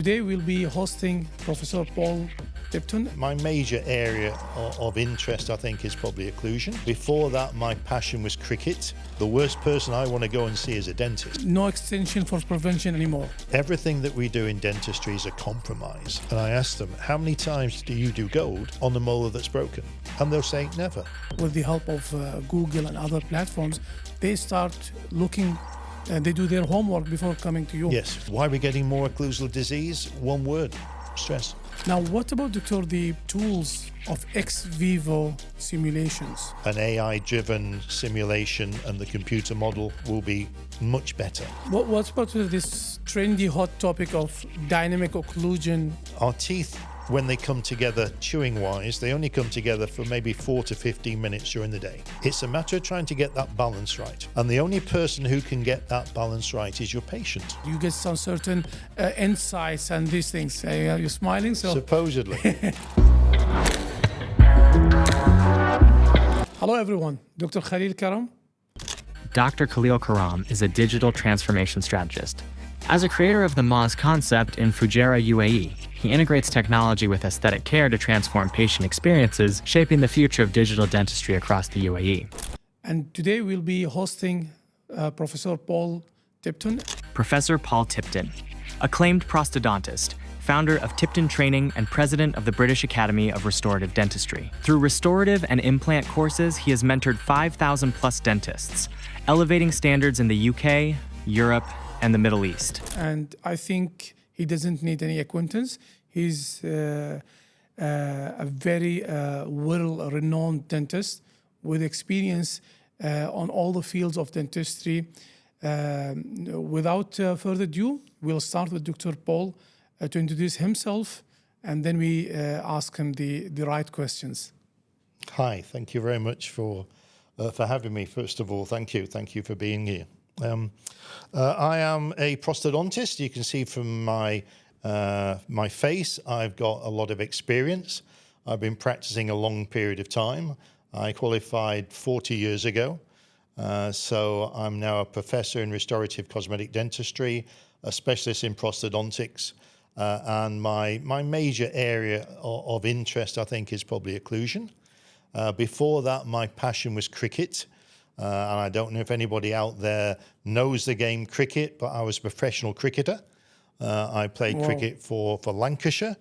Today we'll be hosting Professor Paul Tipton. My major area of interest, I think, is probably occlusion. Before that, my passion was cricket. The worst person I want to go and see is a dentist. No extension for prevention anymore. Everything that we do in dentistry is a compromise. And I asked them, how many times do you do gold on the molar that's broken? And they'll say, never. With the help of Google and other platforms, they start looking and they do their homework before coming to you. Yes. Why are we getting more occlusal disease? One word, stress. Now, what about, Doctor, the tools of ex vivo simulations? An AI-driven simulation and the computer model will be much better. What about this trendy hot topic of dynamic occlusion? Our teeth, when they come together chewing-wise, they only come together for maybe 4 to 15 minutes during the day. It's a matter of trying to get that balance right. And the only person who can get that balance right is your patient. You get some certain insights and these things. You're smiling, so... Supposedly. Hello, everyone. Dr. Khalil Karam. Dr. Khalil Karam is a digital transformation strategist. As a creator of the Moz concept in Fujairah, UAE, he integrates technology with aesthetic care to transform patient experiences, shaping the future of digital dentistry across the UAE. And today we'll be hosting Professor Paul Tipton. Professor Paul Tipton, acclaimed prosthodontist, founder of Tipton Training and president of the British Academy of Restorative Dentistry. Through restorative and implant courses, he has mentored 5,000 plus dentists, elevating standards in the UK, Europe, and the Middle East. And I think he doesn't need any acquaintance. He's a very well-renowned dentist with experience on all the fields of dentistry. Without further ado, we'll start with Dr. Paul to introduce himself, and then we ask him the right questions. Hi, thank you very much for having me. First of all, thank you for being here. I am a prosthodontist. You can see from my face, I've got a lot of experience. I've been practicing a long period of time. I qualified 40 years ago. So I'm now a professor in restorative cosmetic dentistry, a specialist in prosthodontics. And my major area of interest, I think, is probably occlusion. Before that, my passion was cricket. And I don't know if anybody out there knows the game cricket, but I was a professional cricketer. I played cricket for Lancashire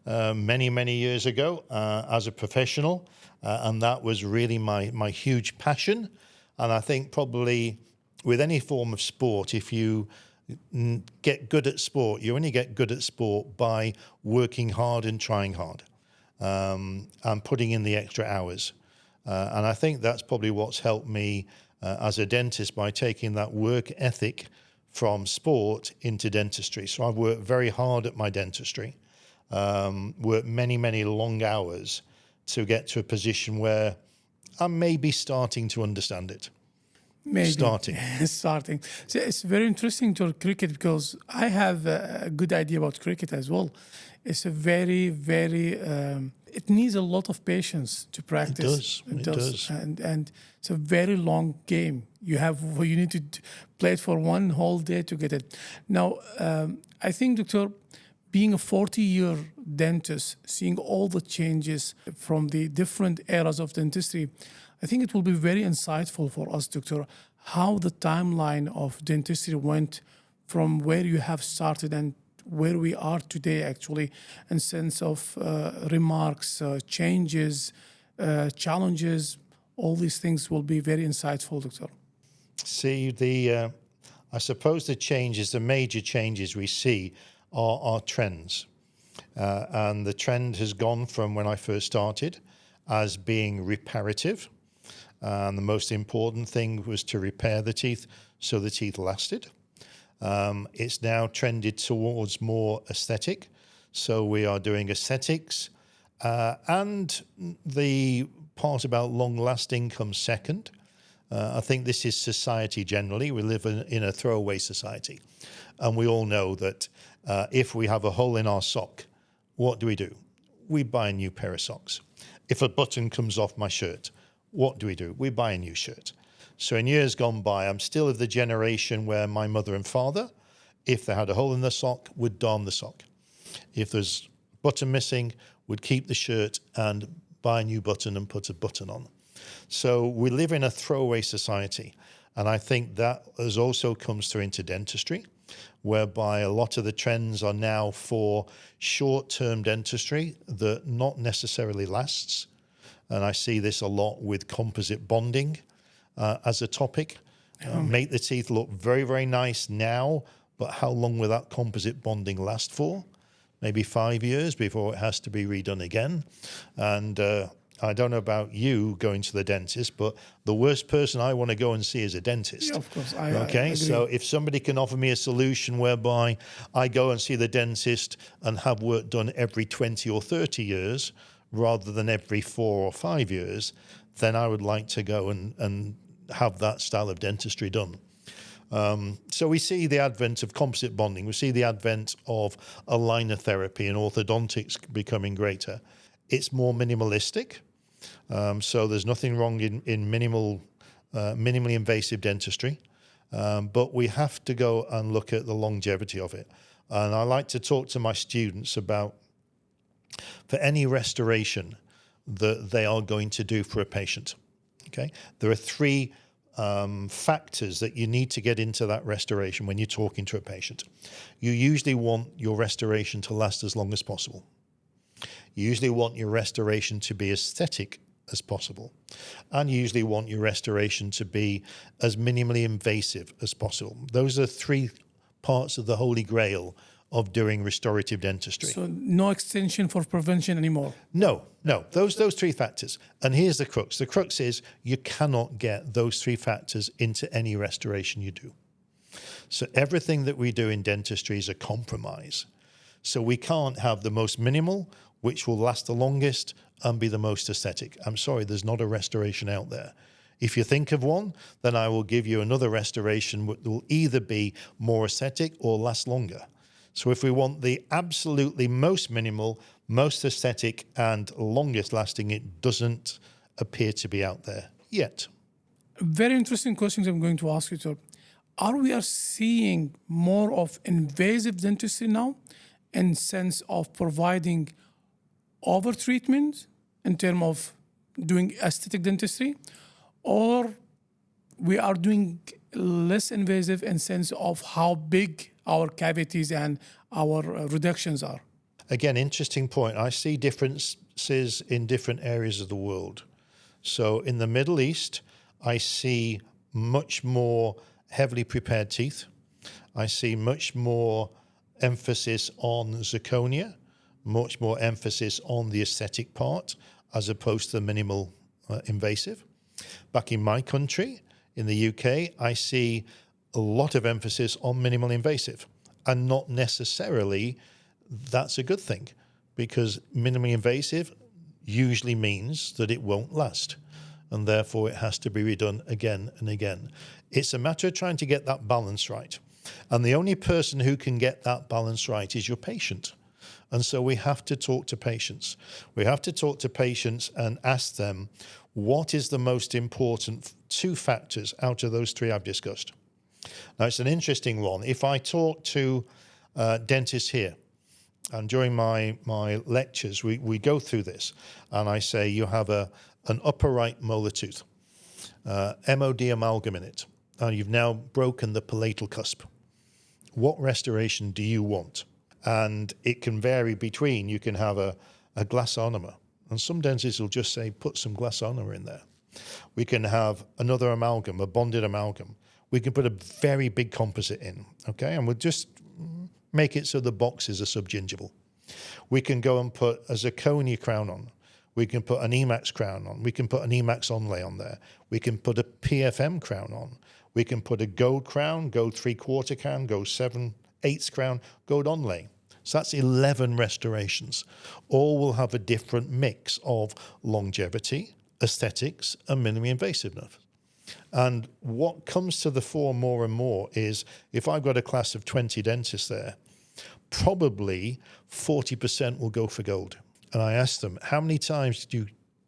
many years ago as a professional. And that was really my huge passion. And I think probably with any form of sport, if you get good at sport, you only get good at sport by working hard and trying hard and putting in the extra hours. And I think that's probably what's helped me as a dentist by taking that work ethic from sport into dentistry. So I've worked very hard at my dentistry, worked many long hours to get to a position where I'm maybe starting to understand it. Maybe. Starting. So it's very interesting to cricket because I have a good idea about cricket as well. It's a very it needs a lot of patience to practice. It does. And it's a very long game. You need to play it for one whole day to get it. Now, I think, Doctor, being a 40-year dentist, seeing all the changes from the different eras of dentistry, I think it will be very insightful for us, Doctor, how the timeline of dentistry went from where you have started and where we are today, actually, in sense of remarks, changes, challenges. All these things will be very insightful, Doctor. See, I suppose the major changes we see are trends. And the trend has gone from when I first started as being reparative. And the most important thing was to repair the teeth so the teeth lasted. It's now trended towards more aesthetic. So we are doing aesthetics. And the part about long-lasting comes second. I think this is society generally. We live in a throwaway society. And we all know that if we have a hole in our sock, what do? We buy a new pair of socks. If a button comes off my shirt, what do? We buy a new shirt. So in years gone by, I'm still of the generation where my mother and father, if they had a hole in the sock, would darn the sock. If there's button missing, would keep the shirt and buy a new button and put a button on. So we live in a throwaway society. And I think that has also comes through into dentistry, whereby a lot of the trends are now for short-term dentistry that not necessarily lasts. And I see this a lot with composite bonding as a topic. Make the teeth look very, very nice now, but how long will that composite bonding last for? Maybe 5 years before it has to be redone again. And I don't know about you going to the dentist, but the worst person I want to go and see is a dentist. Yeah, of course. Okay, so if somebody can offer me a solution whereby I go and see the dentist and have work done every 20 or 30 years rather than every 4 or 5 years, then I would like to go and have that style of dentistry done. So we see the advent of composite bonding. We see the advent of aligner therapy and orthodontics becoming greater. It's more minimalistic. So there's nothing wrong in minimally invasive dentistry. But we have to go and look at the longevity of it. And I like to talk to my students about, for any restoration that they are going to do for a patient, okay, there are 3 factors that you need to get into that restoration when you're talking to a patient. You usually want your restoration to last as long as possible. You usually want your restoration to be aesthetic as possible. And you usually want your restoration to be as minimally invasive as possible. Those are 3 parts of the holy grail of doing restorative dentistry. So no extension for prevention anymore? No. Those 3 factors. And here's the crux. The crux is you cannot get those 3 factors into any restoration you do. So everything that we do in dentistry is a compromise. So we can't have the most minimal, which will last the longest, and be the most aesthetic. I'm sorry, there's not a restoration out there. If you think of one, then I will give you another restoration that will either be more aesthetic or last longer. So if we want the absolutely most minimal, most aesthetic, and longest lasting, it doesn't appear to be out there yet. Very interesting questions I'm going to ask you, sir. Are we seeing more of invasive dentistry now in sense of providing over-treatment in terms of doing aesthetic dentistry, or we are doing less invasive in sense of how big our cavities and our reductions are? Again, interesting point. I see differences in different areas of the world. So in the Middle East, I see much more heavily prepared teeth. I see much more emphasis on zirconia, much more emphasis on the aesthetic part as opposed to the minimal invasive. Back in my country, in the UK, I see a lot of emphasis on minimal invasive, and not necessarily that's a good thing, because minimally invasive usually means that it won't last, and therefore it has to be redone again and again. It's a matter of trying to get that balance right. And the only person who can get that balance right is your patient. And so we have to talk to patients. We have to talk to patients and ask them, what is the most important 2 factors out of those 3 I've discussed? Now, it's an interesting one. If I talk to dentists here, and during my lectures, we go through this, and I say you have an upper right molar tooth, MOD amalgam in it, and you've now broken the palatal cusp. What restoration do you want? And it can vary between, you can have a glass ornament, and some dentists will just say, put some glass ornament in there. We can have another amalgam, a bonded amalgam. We can put a very big composite in, okay? And we'll just make it so the box is a subgingival. We can go and put a zirconia crown on. We can put an Emax crown on. We can put an Emax onlay on there. We can put a PFM crown on. We can put a gold crown, gold 3/4 crown, gold 7/8 crown, gold onlay. So that's 11 restorations. All will have a different mix of longevity, aesthetics, and minimally invasiveness. And what comes to the fore more and more is, if I've got a class of 20 dentists there, probably 40% will go for gold. And I ask them, how many times do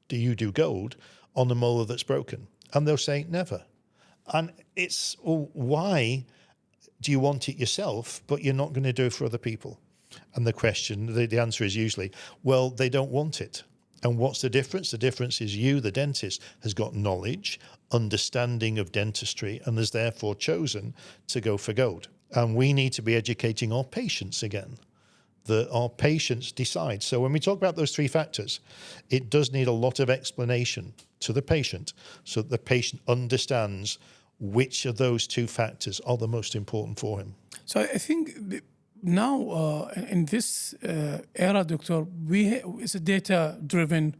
you do gold on a molar that's broken? And they'll say, never. And it's, well, why do you want it yourself, but you're not going to do it for other people? And the answer is usually, well, they don't want it. And what's the difference? The difference is you, the dentist, has got knowledge, understanding of dentistry, and has therefore chosen to go for gold. And we need to be educating our patients again, that our patients decide. So when we talk about those three factors, it does need a lot of explanation to the patient so that the patient understands which of those two factors are the most important for him. So I think now in this era, Doctor, it's a data-driven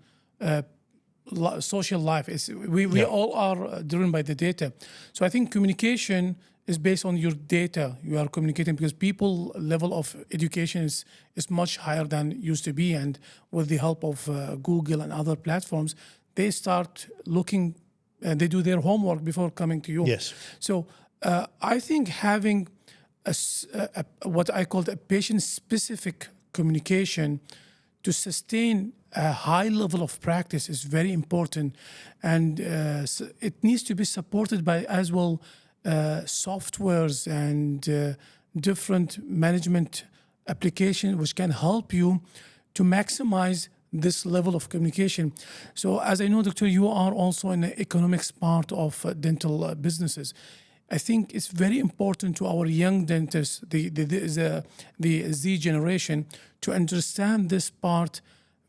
social life. We all are driven by the data. So I think communication is based on your data. You are communicating because people level of education is much higher than it used to be. And with the help of Google and other platforms, they start looking and they do their homework before coming to you. Yes. So I think having what I call a patient-specific communication to sustain a high level of practice is very important, and it needs to be supported by as well softwares and different management applications which can help you to maximize this level of communication. So as I know, Doctor, you are also in the economics part of dental businesses. I think it's very important to our young dentists, the Z generation, to understand this part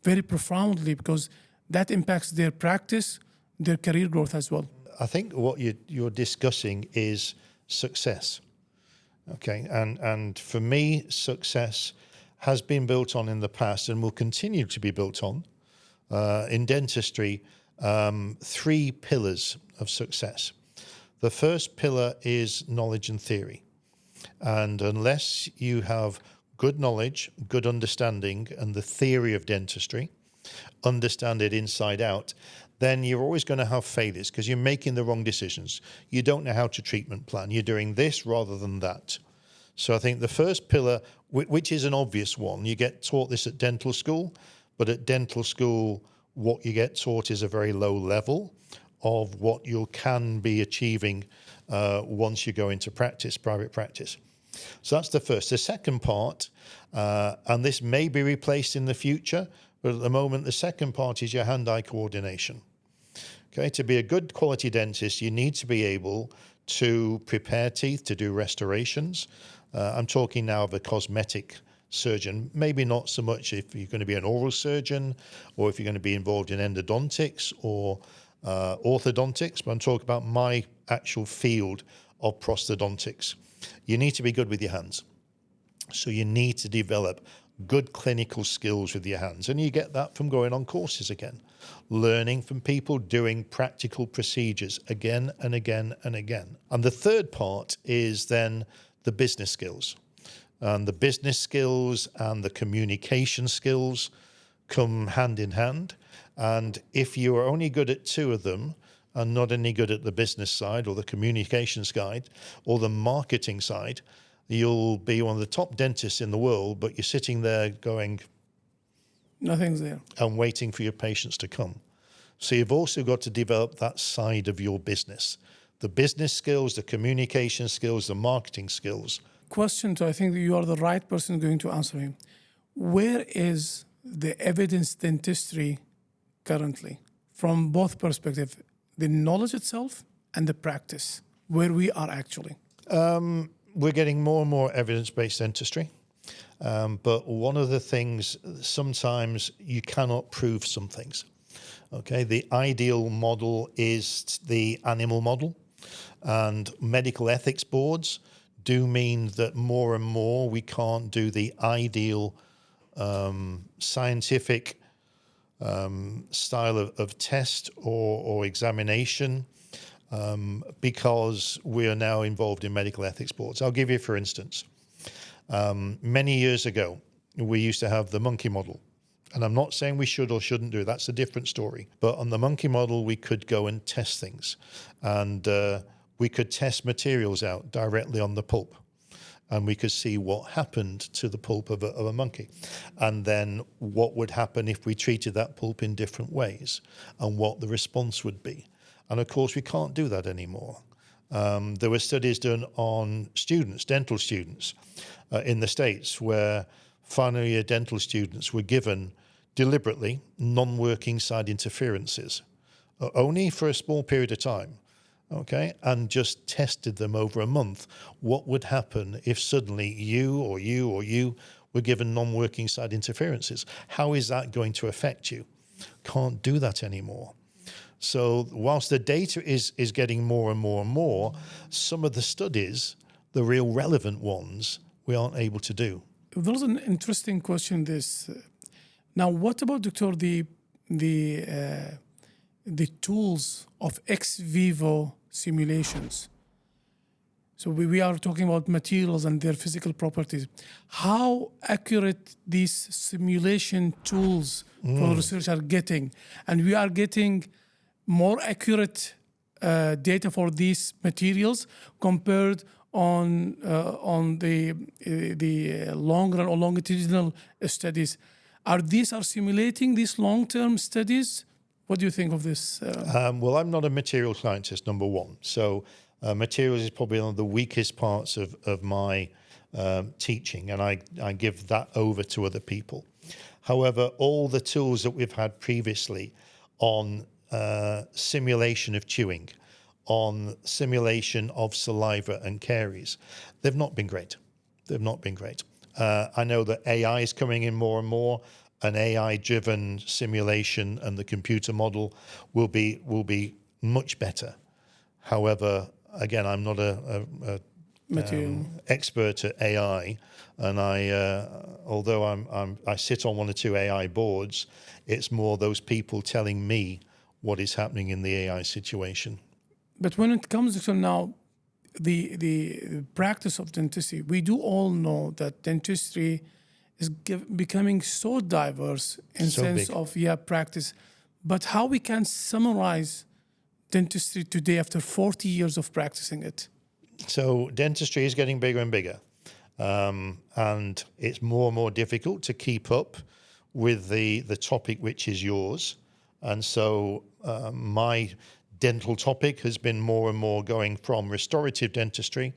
very profoundly because that impacts their practice, their career growth as well. I think what you're discussing is success. Okay, and for me, success has been built on in the past and will continue to be built on in dentistry. 3 pillars of success. The first pillar is knowledge and theory. And unless you have good knowledge, good understanding, and the theory of dentistry, understand it inside out, then you're always going to have failures because you're making the wrong decisions. You don't know how to treatment plan. You're doing this rather than that. So I think the first pillar, which is an obvious one, you get taught this at dental school, but at dental school, what you get taught is a very low level of what you can be achieving once you go into practice, private practice. So that's the first. The second part, and this may be replaced in the future, but at the moment, the second part is your hand-eye coordination. Okay, to be a good quality dentist, you need to be able to prepare teeth, to do restorations. I'm talking now of a cosmetic surgeon, maybe not so much if you're going to be an oral surgeon or if you're going to be involved in endodontics or orthodontics, but I'm talking about my actual field of prosthodontics. You need to be good with your hands. So you need to develop good clinical skills with your hands. And you get that from going on courses again, learning from people doing practical procedures again and again and again. And the third part is then the business skills. And the business skills and the communication skills come hand in hand. And if you are only good at 2 of them and not any good at the business side or the communication side or the marketing side, you'll be one of the top dentists in the world, but you're sitting there going, nothing's there, and waiting for your patients to come. So you've also got to develop that side of your business, the business skills, the communication skills, the marketing skills. Question, so I think that you are the right person going to answer him. Where is the evidence dentistry currently, from both perspectives, the knowledge itself and the practice, where we are actually? We're getting more and more evidence-based dentistry. But one of the things, sometimes you cannot prove some things. Okay, the ideal model is the animal model. And medical ethics boards do mean that more and more we can't do the ideal scientific style of test or examination because we are now involved in medical ethics boards. I'll give you, for instance, many years ago, we used to have the monkey model. And I'm not saying we should or shouldn't do it. That's a different story. But on the monkey model, we could go and test things. And we could test materials out directly on the pulp. And we could see what happened to the pulp of a monkey. And then what would happen if we treated that pulp in different ways and what the response would be. And of course, we can't do that anymore. There were studies done on students, dental students in the States, where final year dental students were given deliberately non-working side interferences, only for a small period of time, okay, and just tested them over a month. What would happen if suddenly you were given non-working side interferences? How is that going to affect you? Can't do that anymore. So whilst the data is getting more and more and more, some of the studies, the real relevant ones, we aren't able to do. There's an interesting question. Now, what about, Doctor, the tools of ex vivo simulations? So we are talking about materials and their physical properties. How accurate these simulation tools for research are getting, and we are getting more accurate data for these materials compared on the long run or longitudinal studies. Are simulating these long-term studies? What do you think of this? Well, I'm not a material scientist, number one. So materials is probably one of the weakest parts of my teaching, and I give that over to other people. However, all the tools that we've had previously on simulation of chewing, on simulation of saliva and caries, they've not been great. They've not been great. I know that AI is coming in more and more. An AI-driven simulation and the computer model will be much better. However, again, I'm not a expert at AI, and although I sit on one or two AI boards, it's more those people telling me what is happening in the AI situation. But when it comes to now the practice of dentistry, we do all know that dentistry is becoming so diverse in So sense big. of practice. But how we can summarize dentistry today after 40 years of practicing it? So dentistry is getting bigger and bigger, and it's more and more difficult to keep up with the topic which is yours. And so my dental topic has been more and more going from restorative dentistry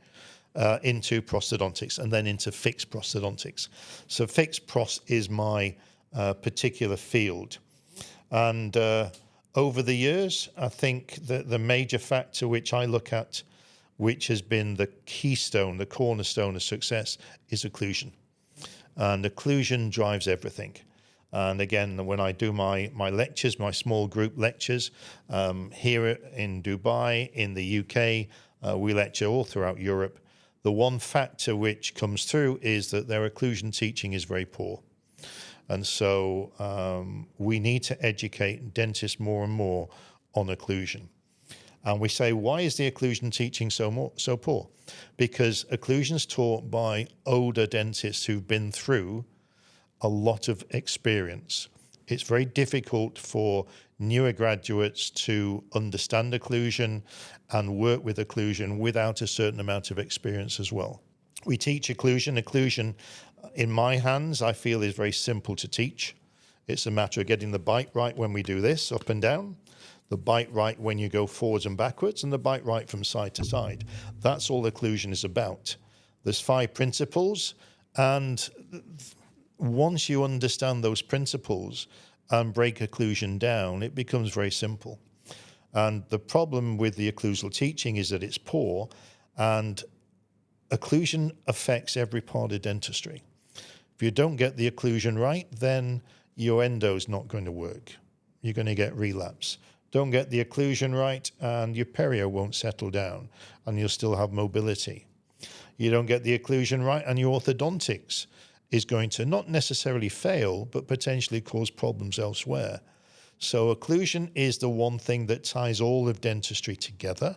into prosthodontics and then into fixed prosthodontics. So fixed pros is my particular field. And over the years, I think that the major factor which I look at, which has been the keystone, the cornerstone of success, is occlusion. And occlusion drives everything. And again, when I do my lectures, my small group lectures, here in Dubai, in the UK, we lecture all throughout Europe. The one factor which comes through is that their occlusion teaching is very poor. And so we need to educate dentists more and more on occlusion. And we say, why is the occlusion teaching so poor? Because occlusion is taught by older dentists who've been through a lot of experience. It's very difficult for newer graduates to understand occlusion and work with occlusion without a certain amount of experience as well. We teach occlusion. Occlusion, in my hands, I feel is very simple to teach. It's a matter of getting the bite right when we do this, up and down, the bite right when you go forwards and backwards, and the bite right from side to side. That's all occlusion is about. There's 5 principles, and once you understand those principles and break occlusion down, it becomes very simple. And the problem with the occlusal teaching is that it's poor, and occlusion affects every part of dentistry. If you don't get the occlusion right, then your endo is not going to work. You're going to get relapse. Don't get the occlusion right, and your perio won't settle down, and you'll still have mobility. You don't get the occlusion right, and your orthodontics is going to not necessarily fail, but potentially cause problems elsewhere. So occlusion is the one thing that ties all of dentistry together.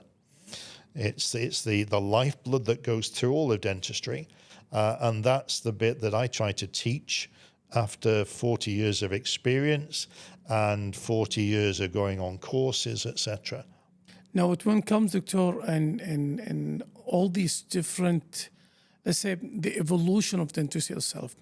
It's the lifeblood that goes through all of dentistry. And that's the bit that I try to teach after 40 years of experience and 40 years of going on courses, etc. Now, when it comes, Doctor, and all these different, let's say, the evolution of dentistry itself,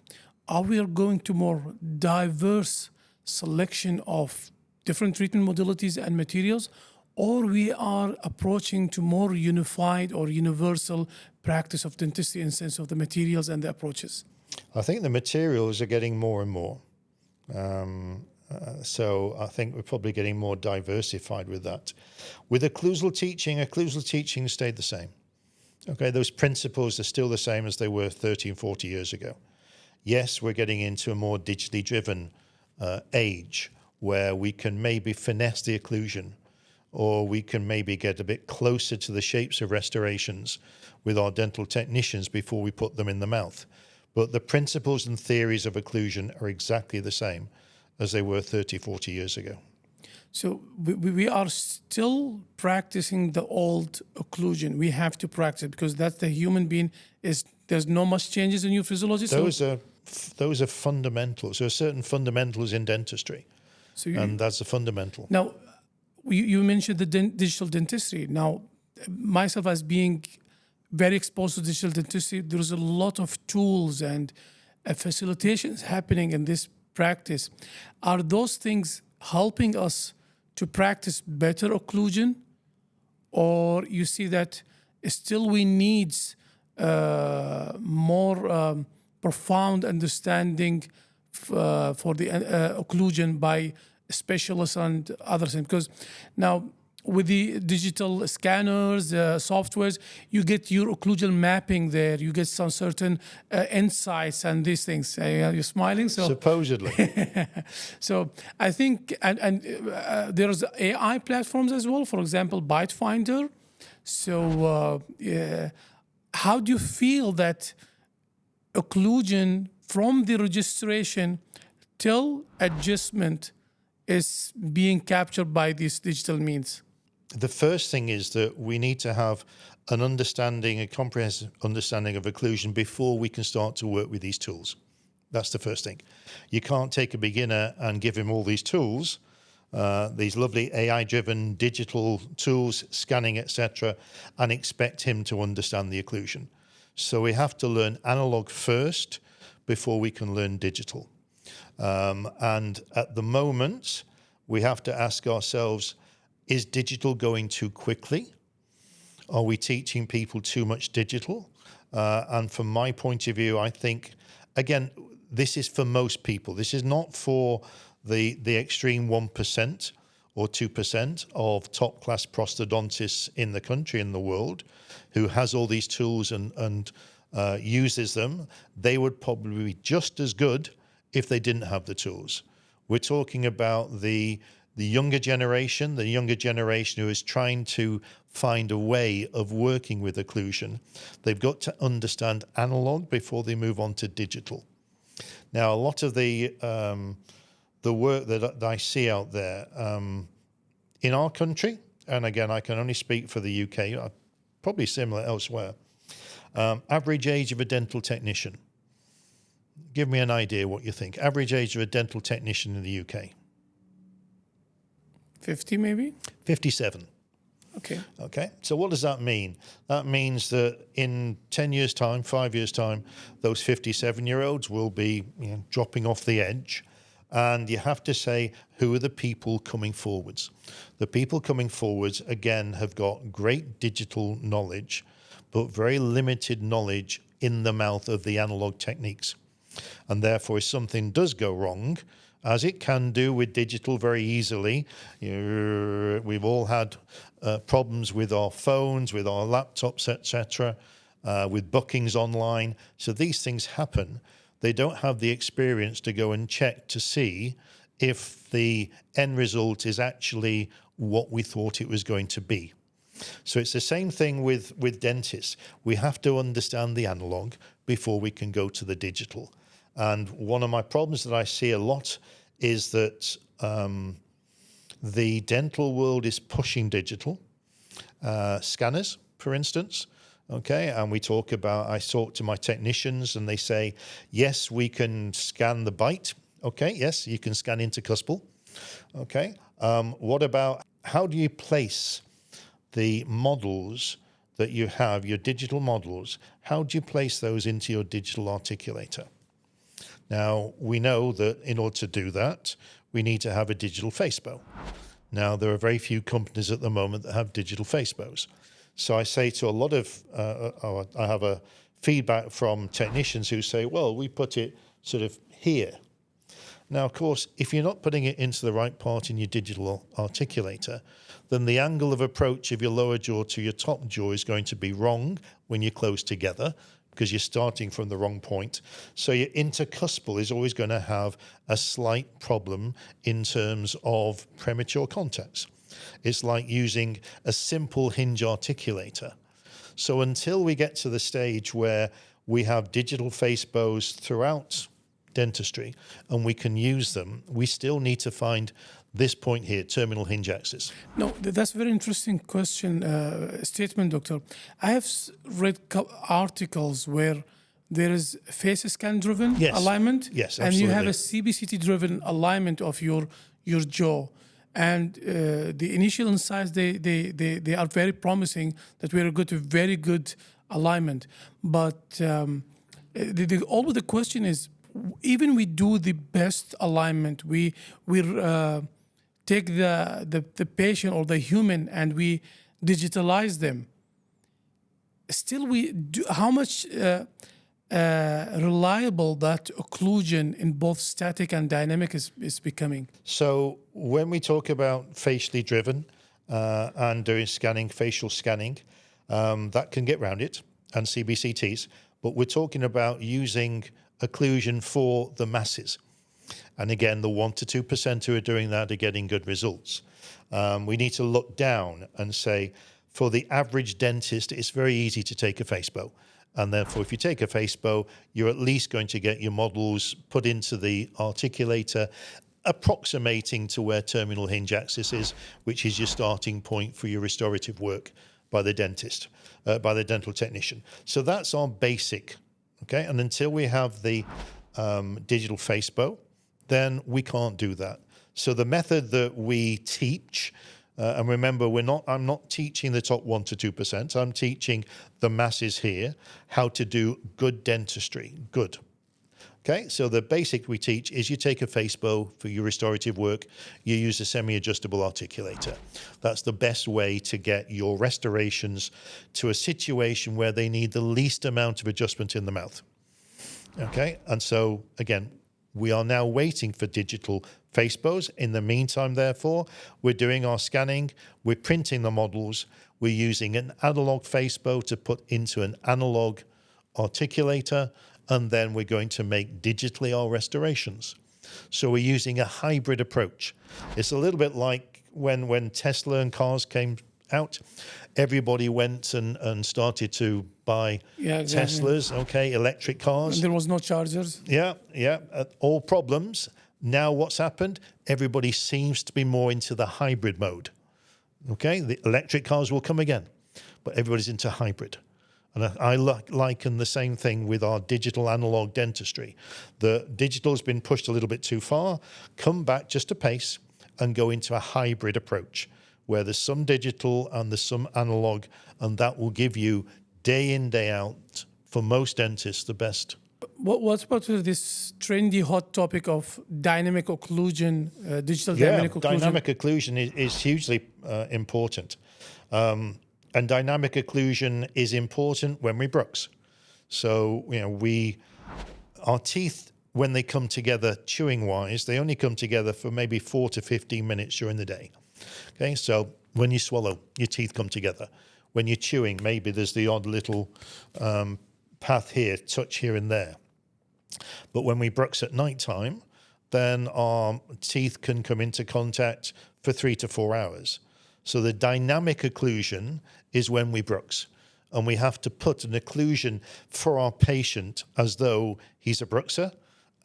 are we going to more diverse selection of different treatment modalities and materials, or we are approaching to more unified or universal practice of dentistry in sense of the materials and the approaches? I think the materials are getting more and more. So I think we're probably getting more diversified with that. With occlusal teaching stayed the same. Okay, those principles are still the same as they were 30 and 40 years ago. Yes, we're getting into a more digitally driven age where we can maybe finesse the occlusion, or we can maybe get a bit closer to the shapes of restorations with our dental technicians before we put them in the mouth. But the principles and theories of occlusion are exactly the same as they were 30, 40 years ago. So we are still practicing the old occlusion. We have to practice because that's the human being there's no much changes in your physiology. Those are fundamentals. There are certain fundamentals in dentistry, and that's a fundamental. Now, you mentioned the digital dentistry. Now, myself as being very exposed to digital dentistry, there's a lot of tools and facilitations happening in this practice. Are those things helping us to practice better occlusion, or you see that still we need more profound understanding for the occlusion by specialists and other things? Because now with the digital scanners, softwares, you get your occlusal mapping there. You get some certain insights and these things. You're smiling. So supposedly. So I think, and there's AI platforms as well. For example, Bite Finder. So how do you feel that occlusion from the registration till adjustment is being captured by these digital means? The first thing is that we need to have an understanding, a comprehensive understanding of occlusion before we can start to work with these tools. That's the first thing. You can't take a beginner and give him all these tools, these lovely AI-driven digital tools, scanning, etc., and expect him to understand the occlusion. So we have to learn analog first before we can learn digital. And at the moment, we have to ask ourselves, is digital going too quickly? Are we teaching people too much digital? And from my point of view, I think, again, this is for most people. This is not for the extreme 1% or 2% of top-class prosthodontists in the country, in the world, who has all these tools and uses them. They would probably be just as good if they didn't have the tools. We're talking about the younger generation who is trying to find a way of working with occlusion. They've got to understand analog before they move on to digital. Now, a lot of the work that I see out there in our country, and again, I can only speak for the UK, probably similar elsewhere, average age of a dental technician. Give me an idea what you think. Average age of a dental technician in the UK. 50 maybe? 57. Okay. So what does that mean? That means that in 10 years' time, 5 years' time, those 57-year-olds will be dropping off the edge. And you have to say, who are the people coming forwards? The people coming forwards, again, have got great digital knowledge, but very limited knowledge in the mouth of the analog techniques. And therefore, if something does go wrong, as it can do with digital very easily, we've all had problems with our phones, with our laptops, etc., with bookings online. So these things happen. They don't have the experience to go and check to see if the end result is actually what we thought it was going to be. So it's the same thing with dentists. We have to understand the analog before we can go to the digital. And one of my problems that I see a lot is that the dental world is pushing digital. Scanners, for instance, okay, and I talk to my technicians and they say, yes, we can scan the bite. Okay, yes, you can scan intercuspal. Okay, what about, how do you place the models that you have, your digital models, how do you place those into your digital articulator? Now, we know that in order to do that, we need to have a digital facebow. Now, there are very few companies at the moment that have digital facebows. So I say to a lot of, I have a feedback from technicians who say, well, we put it sort of here. Now, of course, if you're not putting it into the right part in your digital articulator, then the angle of approach of your lower jaw to your top jaw is going to be wrong when you're close together, because you're starting from the wrong point. So your intercuspal is always going to have a slight problem in terms of premature contacts. It's like using a simple hinge articulator. So until we get to the stage where we have digital facebows throughout dentistry and we can use them, we still need to find this point here, terminal hinge axis. No, that's a very interesting question, statement, doctor. I have read articles where there is face scan driven alignment, yes, and you have a absolutely. CBCT driven alignment of your jaw. And the initial insights, they are very promising that we are good to very good alignment. But always the question is, even we do the best alignment, we take the patient or the human and we digitalize them. Still, we do how much reliable that occlusion in both static and dynamic is becoming. So when we talk about facially driven and doing scanning, facial scanning, that can get around it, and CBCTs, but we're talking about using occlusion for the masses. And again, the 1% to 2% who are doing that are getting good results. We need to look down and say, for the average dentist, it's very easy to take a facebow. And therefore, if you take a facebow, you're at least going to get your models put into the articulator, approximating to where terminal hinge axis is, which is your starting point for your restorative work by the dentist, by the dental technician. So that's our basic, okay? And until we have the digital facebow, then we can't do that. So the method that we teach, and remember, I'm not teaching the top 1% to 2%. I'm teaching the masses here how to do good dentistry, good. Okay, so the basic we teach is you take a facebow for your restorative work, you use a semi-adjustable articulator. That's the best way to get your restorations to a situation where they need the least amount of adjustment in the mouth. Okay, and so again, we are now waiting for digital facebows. In the meantime, therefore, we're doing our scanning, we're printing the models, we're using an analog facebow to put into an analog articulator, and then we're going to make digitally our restorations. So we're using a hybrid approach. It's a little bit like when Tesla and cars came out, everybody went and started to buy Teslas, okay, electric cars. And there was no chargers. Yeah, all problems. Now what's happened? Everybody seems to be more into the hybrid mode. Okay, the electric cars will come again, but everybody's into hybrid. And I liken the same thing with our digital analog dentistry. The digital has been pushed a little bit too far, come back just a pace and go into a hybrid approach where there's some digital and there's some analog, and that will give you day in, day out, for most dentists, the best. What's about this trendy hot topic of dynamic occlusion, digital dynamic occlusion? Dynamic occlusion is hugely important. And dynamic occlusion is important when we brux. So, our teeth, when they come together chewing-wise, they only come together for maybe 4 to 15 minutes during the day. Okay, so when you swallow, your teeth come together. When you're chewing, maybe there's the odd little path here, touch here and there. But when we brux at night time, then our teeth can come into contact for 3 to 4 hours. So the dynamic occlusion is when we brux. And we have to put an occlusion for our patient as though he's a bruxer,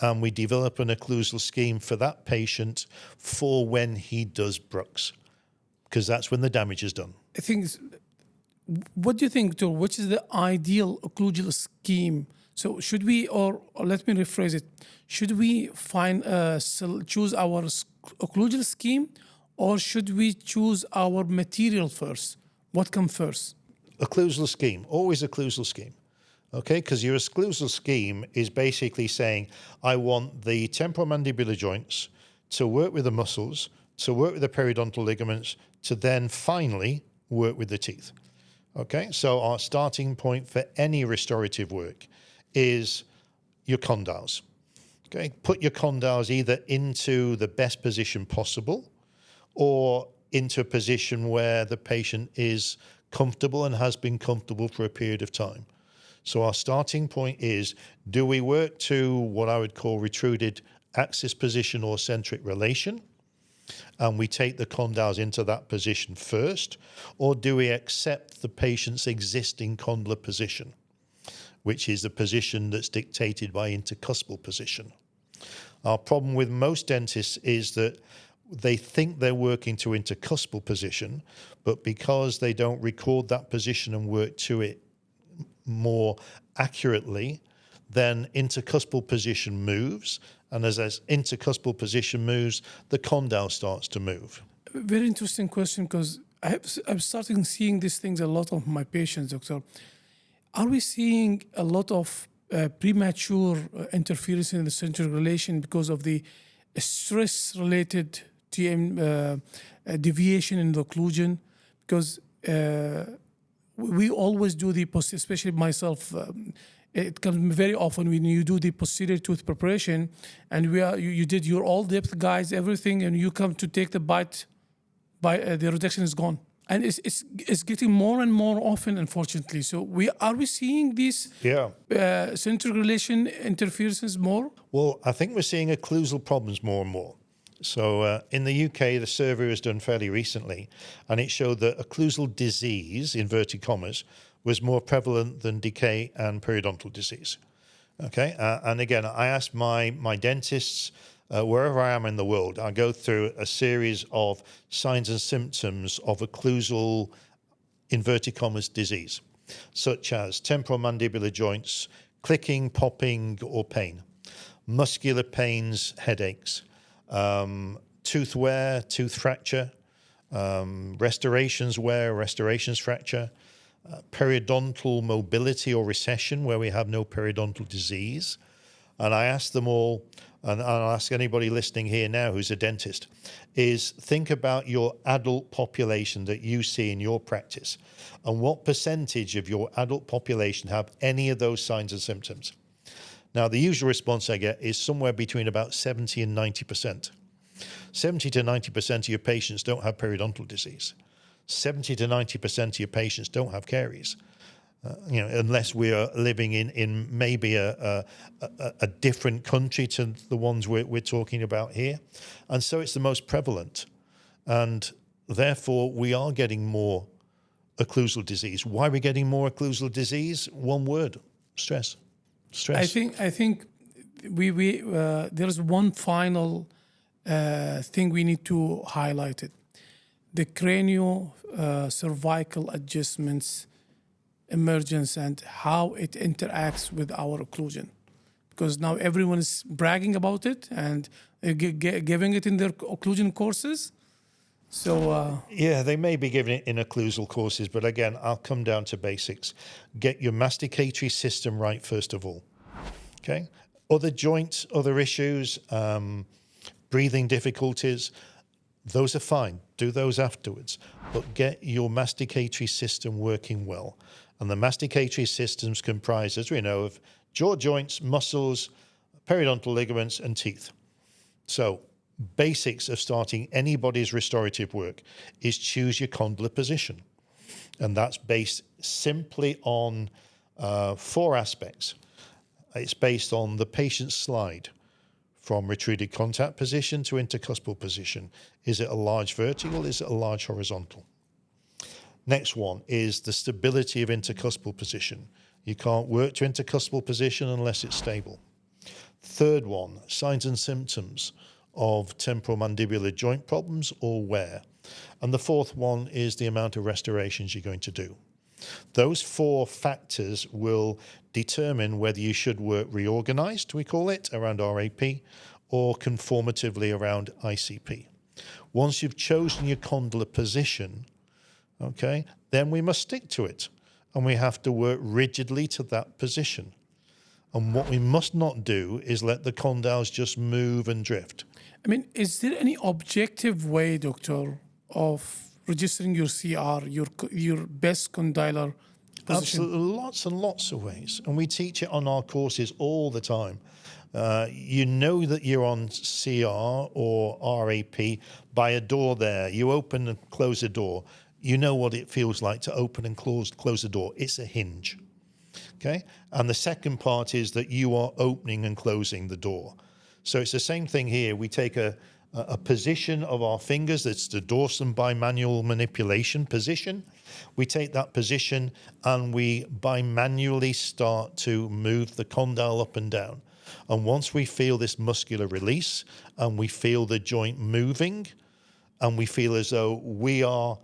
and we develop an occlusal scheme for that patient for when he does brux, because that's when the damage is done. I think, what do you think, Doctor? Which is the ideal occlusal scheme? So should we, or let me rephrase it, should we choose our occlusal scheme, or should we choose our material first? What comes first? Occlusal scheme, always occlusal scheme. Okay, because your occlusal scheme is basically saying, I want the temporomandibular joints to work with the muscles, to work with the periodontal ligaments, to then finally work with the teeth. Okay, so our starting point for any restorative work is your condyles. Okay, put your condyles either into the best position possible or into a position where the patient is comfortable and has been comfortable for a period of time. So our starting point is, do we work to what I would call retruded axis position or centric relation, and we take the condyles into that position first, or do we accept the patient's existing condylar position, which is the position that's dictated by intercuspal position? Our problem with most dentists is that they think they're working to intercuspal position, but because they don't record that position and work to it more accurately, then intercuspal position moves, and as intercuspal position moves, the condyle starts to move. Very interesting question, because I'm starting seeing these things a lot of my patients, doctor. Are we seeing a lot of premature interference in the central relation because of the stress-related TM deviation in the occlusion? Because we always do the especially myself. It comes very often when you do the posterior tooth preparation, and you did your all depth, guys, everything, and you come to take the bite, the reduction is gone, and it's getting more and more often, unfortunately. So are we seeing these central relation interferences more? Well, I think we're seeing occlusal problems more and more. So in the UK, the survey was done fairly recently, and it showed that occlusal disease, inverted commas, was more prevalent than decay and periodontal disease. Okay, and again, I ask my dentists, wherever I am in the world, I go through a series of signs and symptoms of occlusal, inverted commas, disease, such as temporomandibular joints, clicking, popping, or pain, muscular pains, headaches, tooth wear, tooth fracture, restorations wear, restorations fracture, periodontal mobility or recession where we have no periodontal disease. And I ask them all, and I'll ask anybody listening here now who's a dentist, is think about your adult population that you see in your practice, and what percentage of your adult population have any of those signs and symptoms. Now, the usual response I get is somewhere between about 70 and 90%. 70 to 90% of your patients don't have periodontal disease. 70 to 90% of your patients don't have caries, unless we are living in maybe a different country to the ones we're talking about here. And so it's the most prevalent. And therefore, we are getting more occlusal disease. Why are we getting more occlusal disease? One word: stress. Stress. I think there's one final thing we need to highlight it: the cranial cervical adjustments emergence and how it interacts with our occlusion. Because now everyone is bragging about it and giving it in their occlusion courses. So yeah, they may be giving it in occlusal courses, but again, I'll come down to basics. Get your masticatory system right first of all. Okay, other joints, other issues, breathing difficulties, those are fine. Do those afterwards, but get your masticatory system working well. And the masticatory systems comprise, as we know, of jaw joints, muscles, periodontal ligaments, and teeth. So basics of starting anybody's restorative work is choose your condylar position. And that's based simply on 4 aspects. It's based on the patient's slide, from retruded contact position to intercuspal position. Is it a large vertical? Is it a large horizontal? Next one is the stability of intercuspal position. You can't work to intercuspal position unless it's stable. Third one, signs and symptoms of temporomandibular joint problems or wear. And the fourth one is the amount of restorations you're going to do. Those 4 factors will determine whether you should work reorganized, we call it, around RAP, or conformatively around ICP. Once you've chosen your condylar position, okay, then we must stick to it, and we have to work rigidly to that position. And what we must not do is let the condyles just move and drift. I mean, is there any objective way, doctor, of registering your CR, your best condylar position? Absolutely, lots and lots of ways. And we teach it on our courses all the time. You know that you're on CR or RAP by a door there. You open and close a door. You know what it feels like to open and close the door. It's a hinge. Okay? And the second part is that you are opening and closing the door. So it's the same thing here. We take a position of our fingers, that's the dorsum bimanual manipulation position. We take that position and we bimanually start to move the condyle up and down. And once we feel this muscular release and we feel the joint moving and we feel as though we are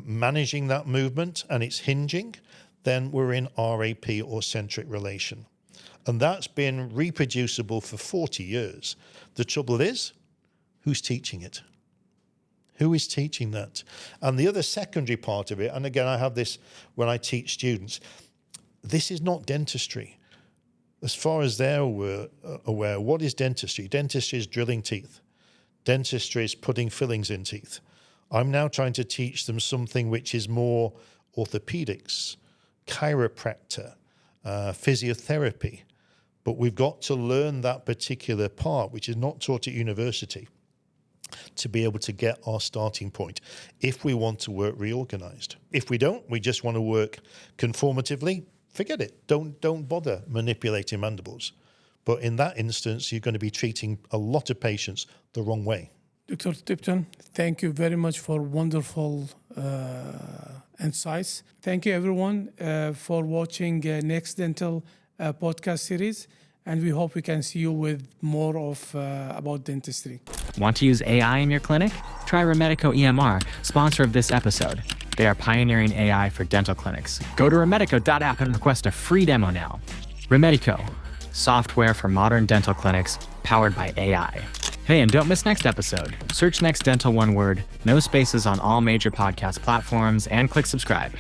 managing that movement and it's hinging, then we're in RAP or centric relation. And that's been reproducible for 40 years. The trouble is, who's teaching it? Who is teaching that? And the other secondary part of it, and again, I have this when I teach students, this is not dentistry. As far as they're aware, what is dentistry? Dentistry is drilling teeth. Dentistry is putting fillings in teeth. I'm now trying to teach them something which is more orthopedics, chiropractor, physiotherapy. But we've got to learn that particular part, which is not taught at university, to be able to get our starting point if we want to work reorganized. If we don't, we just want to work conformatively, forget it. Don't bother manipulating mandibles. But in that instance, you're going to be treating a lot of patients the wrong way. Dr. Tipton, thank you very much for wonderful insights. Thank you, everyone, for watching NextDental podcast series. And we hope we can see you with more of about dentistry. Want to use AI in your clinic? Try Remedico EMR, sponsor of this episode. They are pioneering AI for dental clinics. Go to remedico.app and request a free demo now. Remedico, software for modern dental clinics powered by AI. Hey, and don't miss next episode. Search NextDental one word, no spaces on all major podcast platforms, and click subscribe.